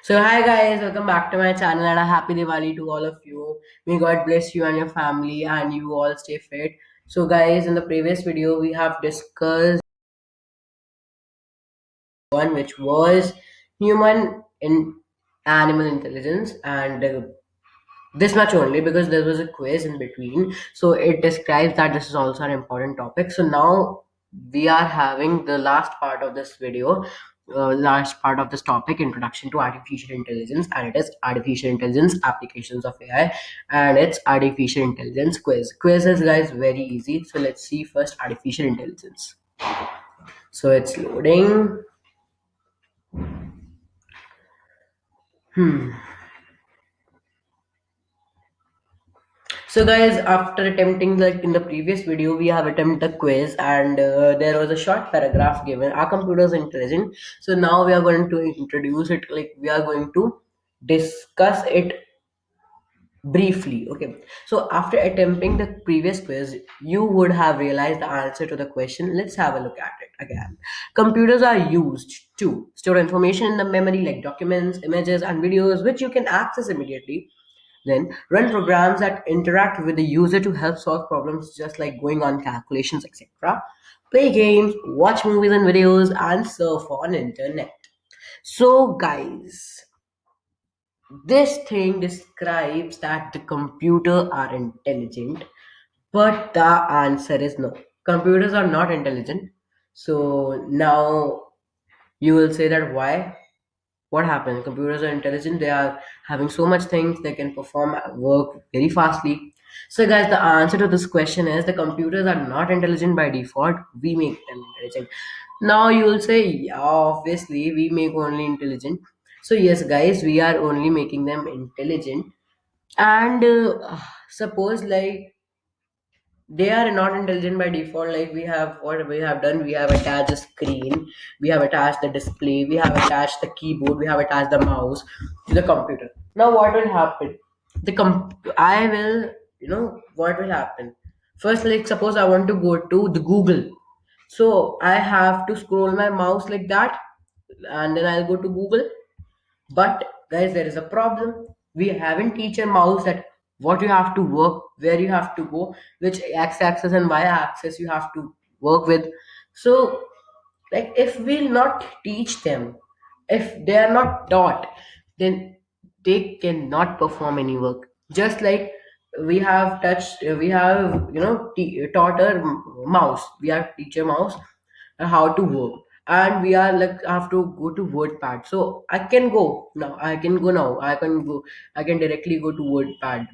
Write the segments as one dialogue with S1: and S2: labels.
S1: So hi guys, welcome back to my channel and a happy Diwali to all of you. May God bless you and your family and you all stay fit. So guys, in the previous video we have discussed one which was human in animal intelligence and this much only because there was a quiz in between. So it describes that this is also an important topic. So now we are having the last part of this video, last part of this topic, introduction to artificial intelligence, and it is artificial intelligence applications of AI, and it's artificial intelligence quiz. Quiz is guys very easy. So let's see first artificial intelligence. So it's loading. Hmm. So guys, after attempting like in the previous video, we have attempted the quiz and there was a short paragraph given. Our computer is intelligent. So now we are going to introduce it. Like we are going to discuss it briefly. Okay. So after attempting the previous quiz, you would have realized the answer to the question. Let's have a look at it again. Computers are used to store information in the memory like documents, images, and videos, which you can access immediately, then run programs that interact with the user to help solve problems just like going on calculations, etc. Play games, watch movies and videos, and surf on internet. So guys, this thing describes that the computer are intelligent, but the answer is no. Computers are not intelligent. So now you will say that why? What happens? Computers are intelligent. They are having so much things. They can perform work very fastly. So guys, the answer to this question is the computers are not intelligent by default. We make them intelligent. Now you will say, yeah, obviously we make only intelligent. So yes, guys, we are only making them intelligent. And suppose like they are not intelligent by default. Like we have what we have done, we have attached a screen, we have attached the display, we have attached the keyboard, we have attached the mouse to the computer. Now what will happen? I will, what will happen? First, like suppose I want to go to the Google, so I have to scroll my mouse like that, and then I'll go to Google. But guys, there is a problem. We haven't teach a mouse that what you have to work, where you have to go, which x-axis and y-axis you have to work with. So, like, if we'll not teach them, if they are not taught, then they cannot perform any work. Just like we have taught a mouse. We have teach a mouse how to work, and we are like have to go to wordpad. So I can directly go to wordpad.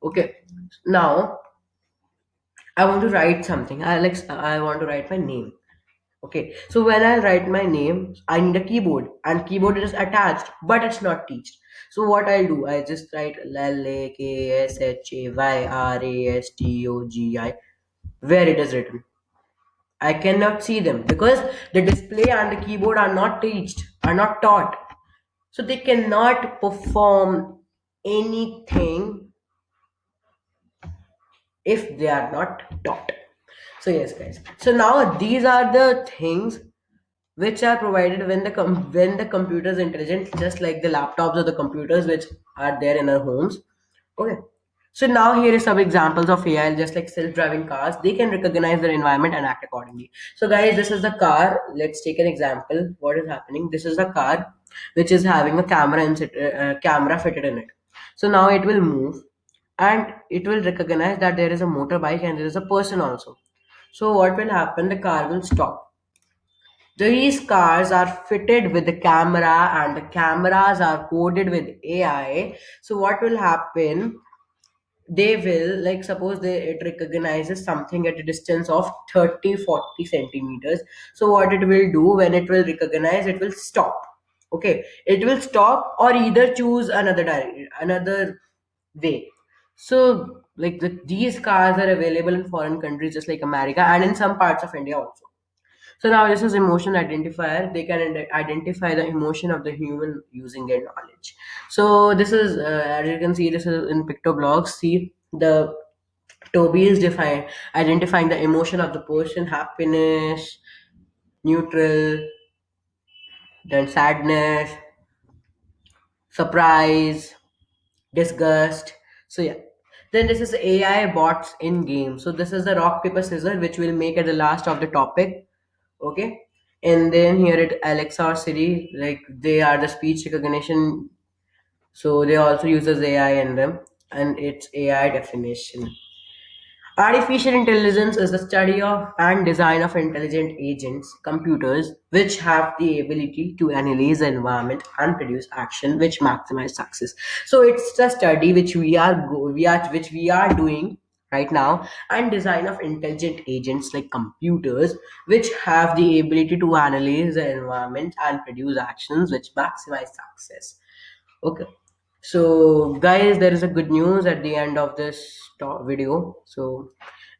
S1: Okay, now I want to write something. I want to write my name. Okay, so when I write my name, I need a keyboard, and keyboard is attached, but it's not teached. So what I'll do, I just write LAKSHAYRASTOGI where it is written. I cannot see them because the display and the keyboard are not teached, are not taught. So they cannot perform anything if they are not taught. So yes, guys. So now these are the things which are provided when when the computer is intelligent, just like the laptops or the computers which are there in our homes. Okay. So now here is some examples of AI, just like self-driving cars. They can recognize their environment and act accordingly. So guys, this is the car. Let's take an example. What is happening? This is the car which is having a camera fitted in it. So now it will move and it will recognize that there is a motorbike and there is a person also. So what will happen? The car will stop. These cars are fitted with the camera and the cameras are coded with AI. So what will happen? They will, like suppose it recognizes something at a distance of 30-40 centimeters. So what it will do, when it will recognize, it will stop. Okay, it will stop or either choose another way. So like these cars are available in foreign countries just like America and in some parts of India also. So now this is emotion identifier. They can identify the emotion of the human using their knowledge. So this is, as you can see, this is in pictoblogs. See the Toby is identifying the emotion of the person: happiness, neutral, then sadness, surprise, disgust. So yeah. Then this is AI bots in game. So this is the rock paper scissors which we'll make at the last of the topic. Okay. And then here it Alexa or Siri, like they are the speech recognition. So they also uses AI in them, and it's AI definition. Artificial intelligence is the study of and design of intelligent agents, computers, which have the ability to analyze the environment and produce action which maximize success. So it's the study which we are doing right now, and design of intelligent agents like computers which have the ability to analyze the environment and produce actions which maximize success. Okay. So, guys, there is a good news at the end of this video. So,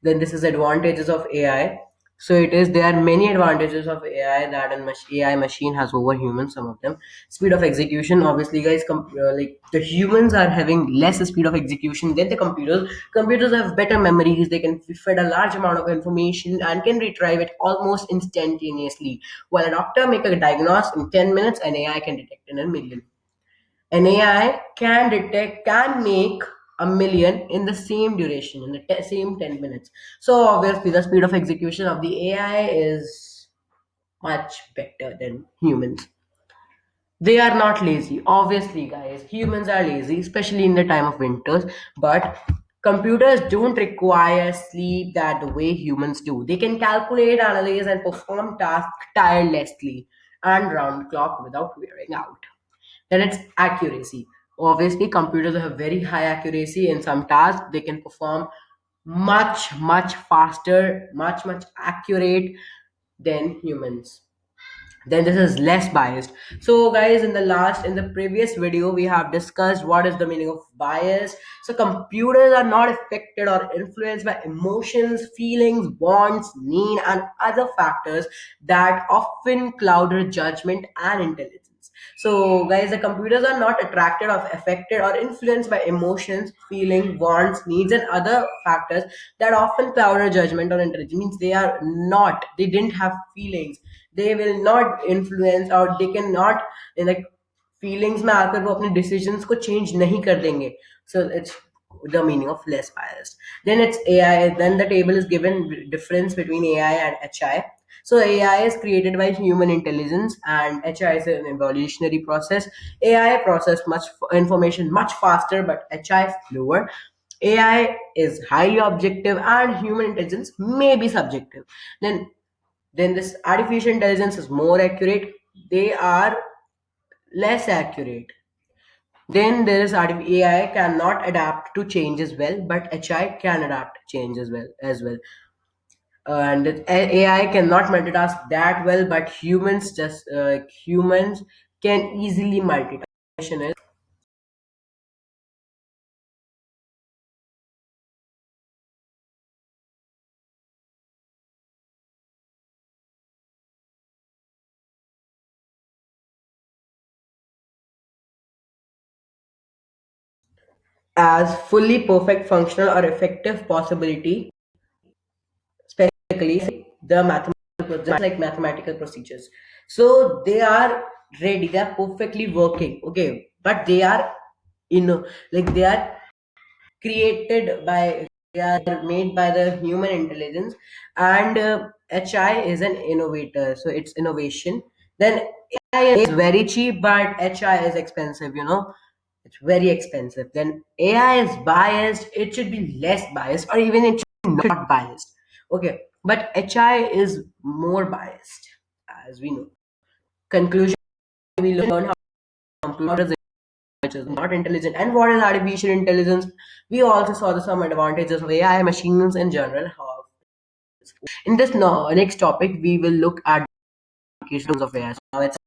S1: then this is advantages of AI. So it is there are many advantages of AI that an AI machine has over humans. Some of them, speed of execution. Obviously, guys, like the humans are having less speed of execution than the computers. Computers have better memories. They can fed a large amount of information and can retrieve it almost instantaneously. While a doctor make a diagnosis in 10 minutes, an AI can detect in a million. An AI can make a million in the same duration, in the same 10 minutes. So obviously the speed of execution of the AI is much better than humans. They are not lazy. Obviously, guys, humans are lazy, especially in the time of winters, but computers don't require sleep that the way humans do. They can calculate, analyze, and perform tasks tirelessly and round the clock without wearing out. Then it's accuracy. Obviously, computers have very high accuracy in some tasks. They can perform much faster, much accurate than humans. Then this is less biased. So guys, in the previous video we have discussed what is the meaning of bias. So computers are not affected or influenced by emotions, feelings, wants, need, and other factors that often cloud their judgment and intelligence. So guys, the computers are not attracted or affected or influenced by emotions, feeling, wants, needs, and other factors that often cloud our judgment or intelligence. Means they didn't have feelings, they will not influence, और they cannot like feelings में आकर वो अपने decisions को change नहीं कर देंगे. So it's the meaning of less biased. Then it's AI. Then the table is given difference between AI and HI. So AI is created by human intelligence and HI is an evolutionary process. AI process much information much faster, but HI slower. AI is highly objective and human intelligence may be subjective. Then this artificial intelligence is more accurate, they are less accurate. Then there is AI cannot adapt to change as well, but HI can adapt change as well. And AI cannot multitask that well, but humans can easily multitask. Question is, as fully perfect functional or effective possibility, specifically the just like mathematical procedures. So they are ready, they are perfectly working, okay, but they are, like they are created by, they are made by the human intelligence. And HI is an innovator, so it's innovation. Then AI is very cheap, but HI is expensive, it's very expensive. Then AI is biased, it should be less biased, or even it should be not biased. Okay, but HI is more biased, as we know. Conclusion, we learn how computers which is not intelligent and what is artificial intelligence. We also saw some advantages of AI machines in general. In this next topic, we will look at applications of AI. So now it's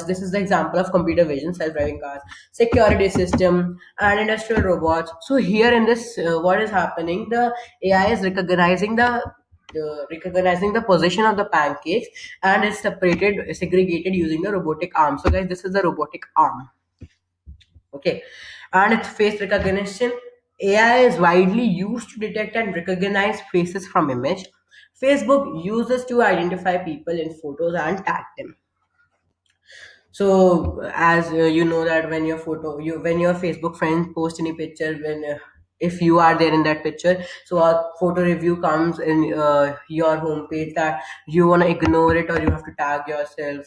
S1: this is the example of computer vision, self-driving cars, security system, and industrial robots. So here in this, what is happening? The AI is recognizing the position of the pancakes, and it's segregated using the robotic arm. So guys, this is the robotic arm. Okay, and its face recognition. AI is widely used to detect and recognize faces from image. Facebook uses to identify people in photos and tag them. So as you know that when your Facebook friend post any picture, when if you are there in that picture, so a photo review comes in your homepage that you want to ignore it or you have to tag yourself.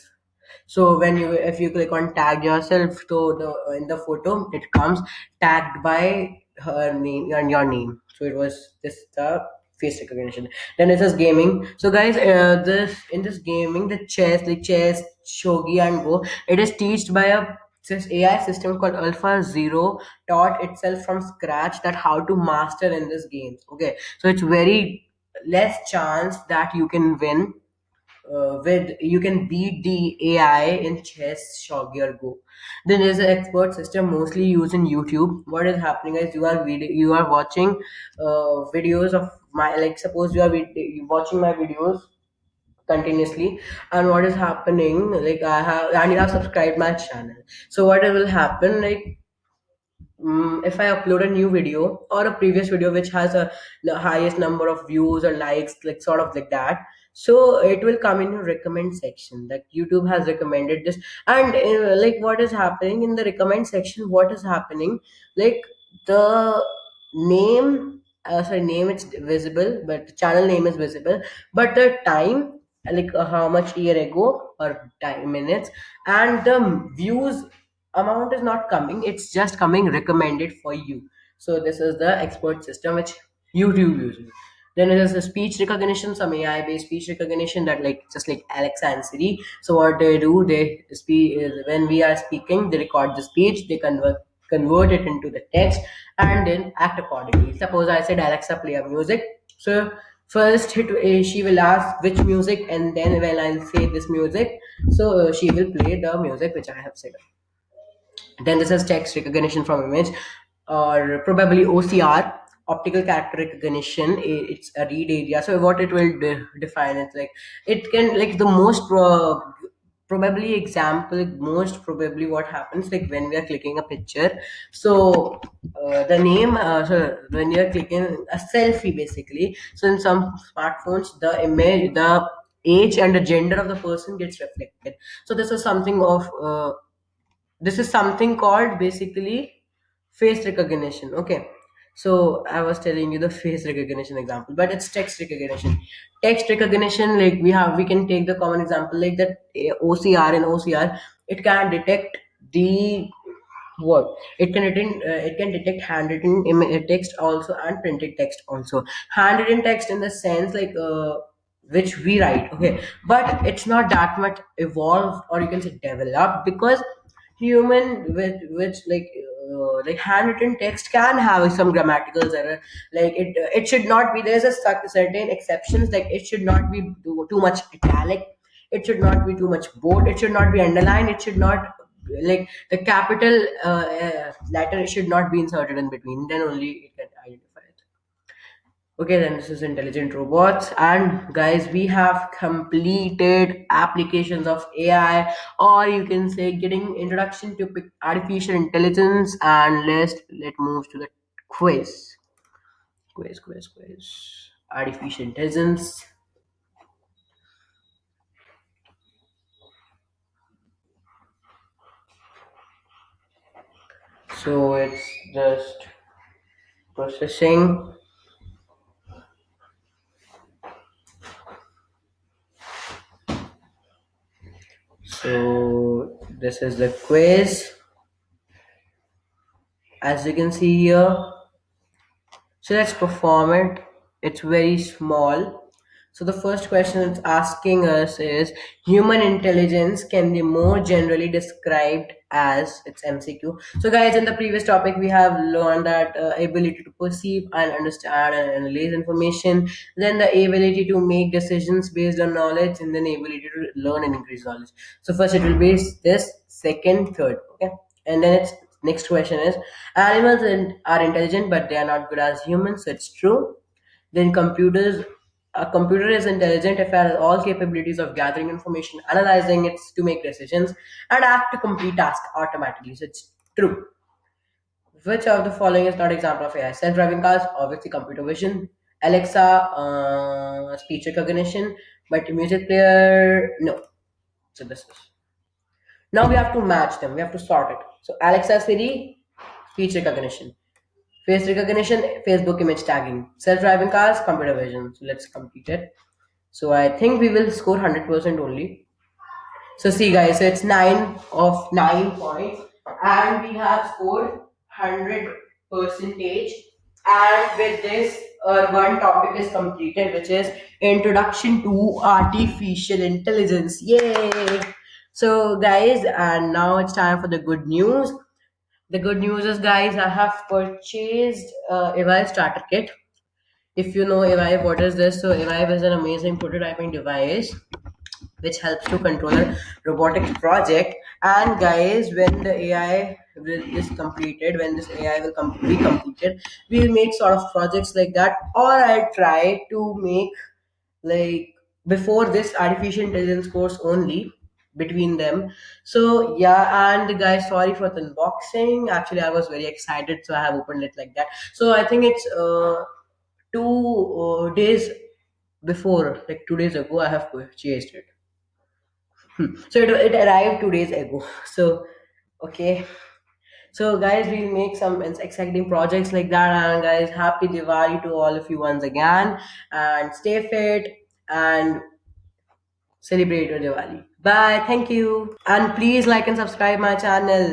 S1: So when you if you click on tag yourself, so the in the photo it comes tagged by her name and your name. So it was this the face recognition. Then it says gaming. So guys, this in this gaming, the chess, shogi, and go, it is taught by a this AI system called Alpha Zero, taught itself from scratch that how to master in this game. Okay, so it's very less chance that you can win with you can beat the AI in chess, shogi, or go. Then there's an expert system mostly used in YouTube. What is happening is you are watching videos of my, like suppose you watching my videos continuously, and what is happening, like I have and you have subscribed my channel. So what will happen, like if I upload a new video or a previous video which has the highest number of views or likes, like sort of like that, so it will come in your recommend section. Like YouTube has recommended this, and like what is happening in the recommend section? What is happening? Like the name, sorry, name it's visible, but the channel name is visible, but the time, like how much year ago or time minutes, and the views amount is not coming, it's just coming recommended for you. So this is the expert system which YouTube uses. Then it is a speech recognition, some AI based speech recognition that like just like Alexa and Siri. So what they do, they speak when we are speaking, they record the speech, they convert it into the text, and then act accordingly. Suppose I said Alexa play a music, so first she will ask which music, and then when I'll say this music, so she will play the music which I have said. Then this is text recognition from image, or probably OCR, optical character recognition. It's a read area. So what it will define is like it can like the most probably example, most probably what happens like when we are clicking a picture. So the name, so when you're clicking a selfie basically. So in some smartphones, the image, the age and the gender of the person gets reflected. So this is something called basically face recognition. Okay, so I was telling you the face recognition example, but it's text recognition. Text recognition, like we can take the common example like that. OCR, in OCR it can detect the what it can detect handwritten text also and printed text also. Handwritten text in the sense like which we write, okay, but it's not that much evolved, or you can say developed, because human with which like handwritten text can have some grammatical error. Like it should not be, there's a certain exceptions, like it should not be too much italic, it should not be too much bold, it should not be underlined, it should not, like the capital letter should not be inserted in between, then only it can identify it. Okay, then this is intelligent robots. And guys, we have completed applications of AI, or you can say getting introduction to artificial intelligence. And let move to the quiz. Quiz. Artificial intelligence. So it's just processing. So this is the quiz, as you can see here. So let's perform it. It's very small. So the first question it's asking us is human intelligence can be more generally described as its MCQ. So guys, in the previous topic we have learned that ability to perceive and understand and analyze information, then the ability to make decisions based on knowledge, and then ability to learn and increase knowledge. So first it will be this, second, third. Okay, and then it's next question is animals are intelligent but they are not good as humans. So it's true. Then a computer is intelligent if it has all capabilities of gathering information, analyzing it to make decisions, and act to complete tasks automatically. So it's true. Which of the following is not example of AI? Self-driving cars, obviously computer vision. Alexa, speech recognition. But music player, no. So this is. Now we have to match them. We have to sort it. So Alexa, Siri, speech recognition. Face recognition, Facebook image tagging. Self-driving cars, computer vision. So let's complete it. So I think we will score 100% only. So see guys, so it's 9 of 9 points and we have scored 100 percentage. And with this, one topic is completed, which is Introduction to Artificial Intelligence. Yay! So guys, and now it's time for the good news. The good news is, guys, I have purchased evive starter kit. If you know evive, what is this? So evive is an amazing prototyping device which helps to control a robotics project. And guys, when the AI is completed, when this AI will be completed, we'll make sort of projects like that, or I'll try to make like before this artificial intelligence course only between them. So yeah, and guys, sorry for the unboxing. Actually, I was very excited, so I have opened it like that. So I think it's 2 days before, like 2 days ago, I have purchased it. So it arrived 2 days ago. So okay. So guys, we'll make some exciting projects like that. And guys, happy Diwali to all of you once again. And stay fit and celebrate your Diwali. Bye. Thank you. And please like and subscribe my channel.